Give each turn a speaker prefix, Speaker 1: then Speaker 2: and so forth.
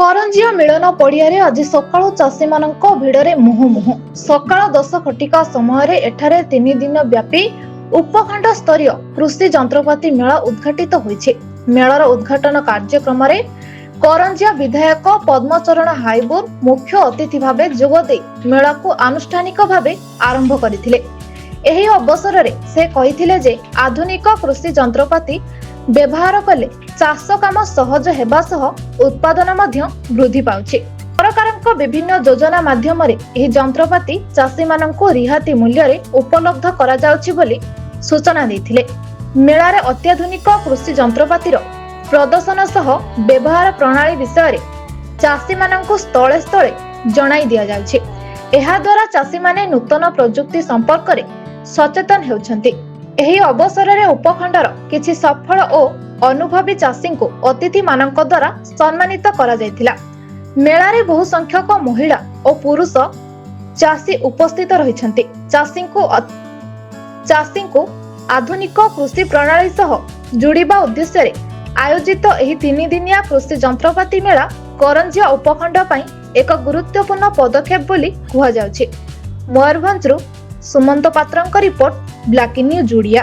Speaker 1: କରଞ୍ଜିଆ ମିଳନ ପଡ଼ିଆରେ ଆଜି ସକାଳୁ ଚାଷୀମାନଙ୍କ ଭିଡ଼ରେ ମୁହୁର୍ମୁହୁ। ସକାଳ 10 ଘଟିକା ସମୟରେ ଏଠାରେ 3 ଦିନ ବ୍ୟାପୀ ଉପଖଣ୍ଡ ସ୍ତରୀୟ କୃଷି ଯନ୍ତ୍ରପାତି ମେଳା ଉଦ୍ଘାଟିତ ହୋଇଛି। ମେଳାର ଉଦ୍ଘାଟନ କାର୍ଯ୍ୟକ୍ରମରେ କରଞ୍ଜିଆ ବିଧାୟକ ପଦ୍ମଚରଣ ହାଇବୁର ମୁଖ୍ୟ ଅତିଥି ଭାବେ ଯୋଗଦେଇ ମେଳାକୁ ଆନୁଷ୍ଠାନିକ ଭାବେ ଆରମ୍ଭ କରିଥିଲେ। ଏହି ଅବସରରେ ସେ କହିଥିଲେ ଯେ ଆଧୁନିକ କୃଷି ଯନ୍ତ୍ରପାତି ବ୍ୟବହାର କଲେ ଚାଷ କାମ ସହଜ ହେବା ସହ ଉତ୍ପାଦନ ମଧ୍ୟ ବୃଦ୍ଧି ପାଉଛି। ସରକାରଙ୍କ ବିଭିନ୍ନ ଯୋଜନା ମାଧ୍ୟମରେ ଏହି ଯନ୍ତ୍ରପାତି ଚାଷୀମାନଙ୍କୁ ରିହାତି ମୂଲ୍ୟରେ ଉପଲବ୍ଧ କରାଯାଉଛି ବୋଲି ସୂଚନା ଦେଇଥିଲେ। ମେଳାରେ ଅତ୍ୟାଧୁନିକ କୃଷି ଯନ୍ତ୍ରପାତିର ପ୍ରଦର୍ଶନ ସହ ବ୍ୟବହାର ପ୍ରଣାଳୀ ବିଷୟରେ ଚାଷୀମାନଙ୍କୁ ସ୍ଥଳେ ସ୍ଥଳେ ଜଣାଇ ଦିଆଯାଉଛି। ଏହା ଦ୍ୱାରା ଚାଷୀମାନେ ନୂତନ ପ୍ରଯୁକ୍ତି ସମ୍ପର୍କରେ ସଚେତନ ହେଉଛନ୍ତି। ଏହି ଅବସରରେ ଉପଖଣ୍ଡର କିଛି ସଫଳ ଓ ଅନୁଭବୀ ଚାଷୀଙ୍କୁ ଅତିଥିମାନଙ୍କ ଦ୍ୱାରା ସମ୍ମାନିତ କରାଯାଇଥିଲା। ମେଳାରେ ବହୁ ସଂଖ୍ୟକ ମହିଳା ଓ ପୁରୁଷ ଚାଷୀ ଉପସ୍ଥିତ ରହିଛନ୍ତି। ଚାଷୀଙ୍କୁ ଆଧୁନିକ କୃଷି ପ୍ରଣାଳୀ ସହ ଯୋଡ଼ିବା ଉଦ୍ଦେଶ୍ୟରେ ଆୟୋଜିତ ଏହି 3 ଦିନିଆ କୃଷି ଯନ୍ତ୍ରପାତି ମେଳା କରଞ୍ଜିଆ ଉପଖଣ୍ଡ ପାଇଁ ଏକ ଗୁରୁତ୍ୱପୂର୍ଣ୍ଣ ପଦକ୍ଷେପ ବୋଲି କୁହାଯାଉଛି। ମୟୂରଭଞ୍ଜରୁ ସୁମନ୍ତ ପାତ୍ରଙ୍କ ରିପୋର୍ଟ, ବ୍ଲାକ୍ ନ୍ୟୁଜ୍ ଓଡ଼ିଆ।